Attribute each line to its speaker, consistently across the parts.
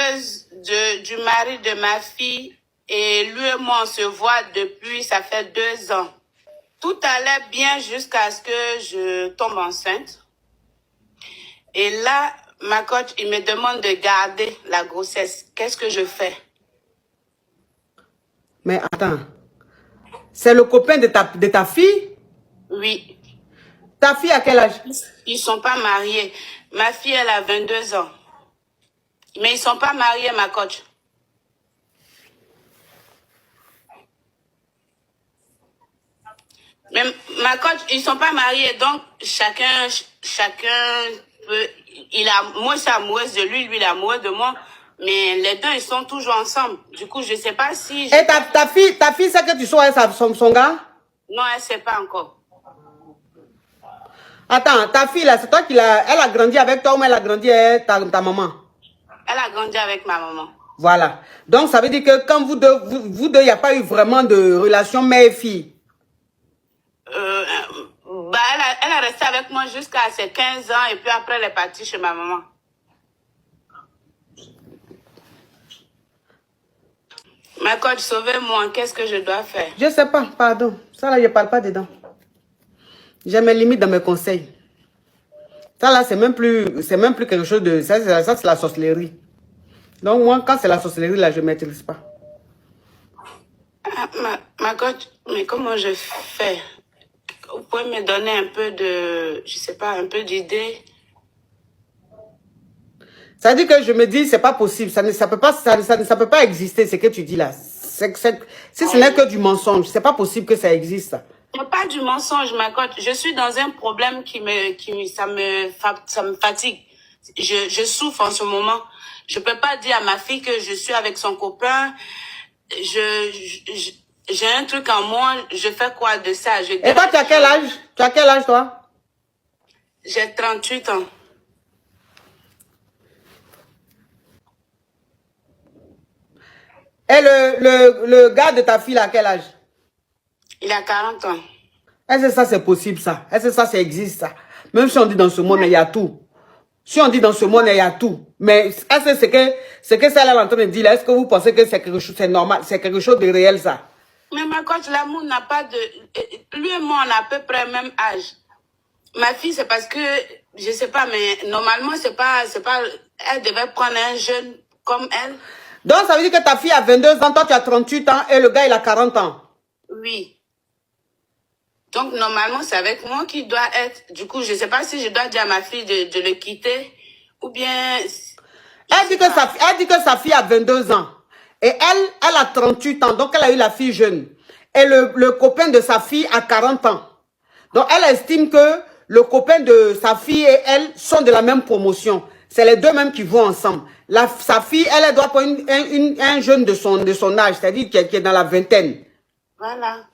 Speaker 1: amoureuse du mari de ma fille et lui et moi, on se voit depuis, ça fait 2 ans. Tout allait bien jusqu'à ce que je tombe enceinte. Et là, ma coach, il me demande de garder la grossesse. Qu'est-ce que je fais?
Speaker 2: Mais attends, c'est le copain de ta fille?
Speaker 1: Oui.
Speaker 2: Ta fille à quel âge?
Speaker 1: Ils sont pas mariés. Ma fille, elle a 22 ans. Mais ils sont pas mariés, ma coach. Mais ma coach, ils sont pas mariés, donc chacun peut, moi, je suis amoureuse de lui, lui, il est amoureux de moi, mais les deux, ils sont toujours ensemble. Du coup, je sais pas si...
Speaker 2: Et ta fille, c'est que tu sois son gars?
Speaker 1: Non, elle sait pas encore.
Speaker 2: Attends, ta fille là, c'est toi elle a grandi avec toi ou elle a grandi avec ta maman?
Speaker 1: Elle a grandi avec ma maman.
Speaker 2: Voilà. Donc, ça veut dire que quand vous deux, il n'y a pas eu vraiment de relation mère-fille.
Speaker 1: Elle a resté avec moi jusqu'à ses 15 ans et puis après, elle est partie chez ma maman. Ma coach, sauvez-moi, qu'est-ce que je dois faire?
Speaker 2: Je sais pas, pardon. Ça là, je parle pas dedans. J'ai mes limites dans mes conseils. Ça là, c'est même plus quelque chose de... Ça, c'est la sorcellerie. Donc moi, quand c'est la sorcellerie, là, je ne maîtrise pas.
Speaker 1: Ah, ma coach, mais comment je fais? Vous pouvez me donner un peu de... Je sais pas, un peu d'idée?
Speaker 2: Ça dit que je me dis, c'est pas possible. Ça peut pas exister, ce que tu dis là. Si ce n'est que du mensonge, c'est pas possible que ça existe.
Speaker 1: C'est pas du mensonge, ma coach. Je suis dans un problème ça me fatigue. Je souffre en ce moment. Je peux pas dire à ma fille que je suis avec son copain. J'ai un truc en moi. Je fais quoi de ça?
Speaker 2: Et toi, tu as quel âge? Tu as quel âge, toi?
Speaker 1: J'ai 38 ans.
Speaker 2: Et le gars de ta fille, à quel âge?
Speaker 1: Il a 40 ans.
Speaker 2: Est-ce que ça, c'est possible, ça? Est-ce que ça existe, ça? Même si on dit dans ce monde, il y a tout. Si on dit dans ce monde, il y a tout. Mais est-ce que ce que ça, elle est en train de dire, est-ce que vous pensez que c'est quelque chose, c'est normal, c'est quelque chose de réel, ça?
Speaker 1: Mais ma coach, l'amour n'a pas de... Lui et moi, on a à peu près le même âge. Ma fille, c'est parce que, je sais pas, mais normalement, c'est pas, elle devait prendre un jeune comme elle.
Speaker 2: Donc, ça veut dire que ta fille a 22 ans, toi, tu as 38 ans et le gars, il a 40 ans.
Speaker 1: Oui. Donc, normalement, c'est avec moi qu'il doit être. Du coup, je sais pas si je dois dire à ma fille de le quitter ou bien...
Speaker 2: Elle dit que sa fille a 22 ans. Et elle a 38 ans. Donc, elle a eu la fille jeune. Et le copain de sa fille a 40 ans. Donc, elle estime que le copain de sa fille et elle sont de la même promotion. C'est les deux mêmes qui vont ensemble. Sa fille, elle doit prendre un jeune de son âge, c'est-à-dire qui est dans la vingtaine.
Speaker 1: Voilà.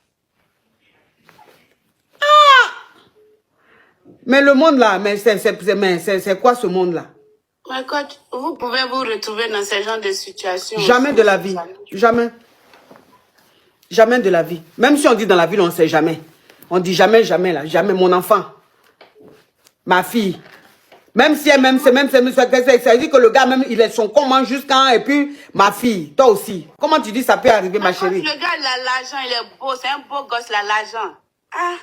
Speaker 2: Mais le monde là, mais c'est quoi ce monde là?
Speaker 1: Mais coach, vous pouvez vous retrouver dans ce genre de situation.
Speaker 2: Jamais de la vie. Jamais. Jamais de la vie. Même si on dit dans la vie, on ne sait jamais. On dit jamais, jamais là. Jamais mon enfant. Ma fille. Même si elle même, ça dit que le gars même, il est son comment jusqu'à et puis ma fille, toi aussi. Comment tu dis ça peut arriver, ma chérie?
Speaker 1: Le gars, il a l'argent, il est beau, c'est un beau gosse, il a l'argent. Ah!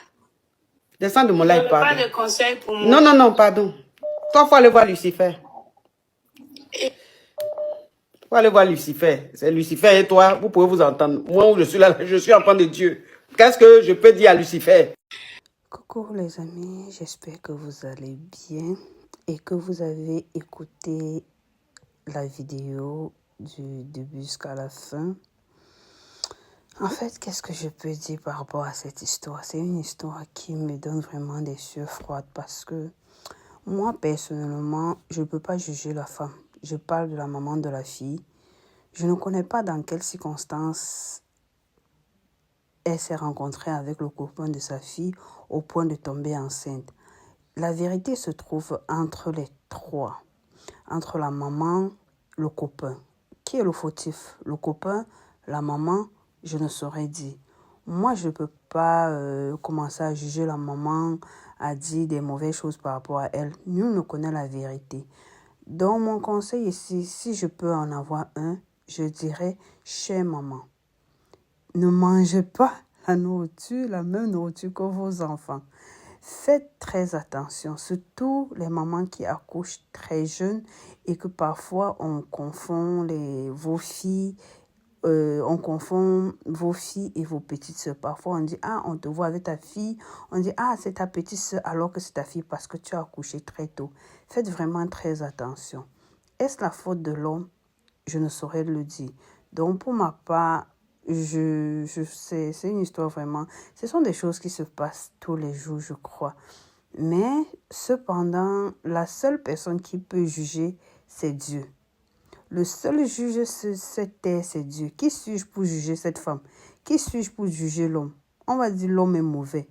Speaker 2: Descends de mon live, pardon.
Speaker 1: Pas de conseils pour moi.
Speaker 2: Non, non, non, pardon. Toi, faut aller voir Lucifer. Faut aller voir Lucifer. C'est Lucifer et toi, vous pouvez vous entendre. Moi, je suis là, je suis enfant de Dieu. Qu'est-ce que je peux dire à Lucifer?
Speaker 3: Coucou les amis, j'espère que vous allez bien et que vous avez écouté la vidéo du début jusqu'à la fin. En fait, qu'est-ce que je peux dire par rapport à cette histoire? C'est une histoire qui me donne vraiment des sueurs froides parce que moi, personnellement, je ne peux pas juger la femme. Je parle de la maman de la fille. Je ne connais pas dans quelles circonstances elle s'est rencontrée avec le copain de sa fille au point de tomber enceinte. La vérité se trouve entre les trois. Entre la maman, le copain. Qui est le fautif? Le copain, la maman, je ne saurais dire. Moi, je ne peux pas commencer à juger la maman, à dire des mauvaises choses par rapport à elle. Nul ne connaît la vérité. Donc, mon conseil ici, si je peux en avoir un, je dirais, chère maman, ne mangez pas la même nourriture que vos enfants. Faites très attention, surtout les mamans qui accouchent très jeunes et que parfois on confond vos filles et vos petites sœurs. Parfois on dit, ah, on te voit avec ta fille, on dit, ah, c'est ta petite sœur alors que c'est ta fille parce que tu as accouché très tôt. Faites vraiment très attention. Est-ce la faute de l'homme? Je ne saurais le dire. Donc pour ma part, c'est une histoire vraiment, ce sont des choses qui se passent tous les jours, je crois. Mais cependant, la seule personne qui peut juger, c'est Dieu. Le seul juge sur cette terre, c'est Dieu. Qui suis-je pour juger cette femme? Qui suis-je pour juger l'homme? On va dire l'homme est mauvais.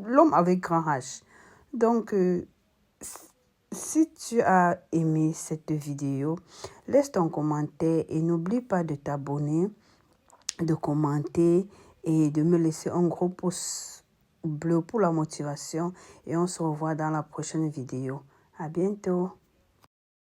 Speaker 3: L'homme avec grand H. Donc, si tu as aimé cette vidéo, laisse ton commentaire et n'oublie pas de t'abonner, de commenter et de me laisser un gros pouce bleu pour la motivation. Et on se revoit dans la prochaine vidéo. À bientôt.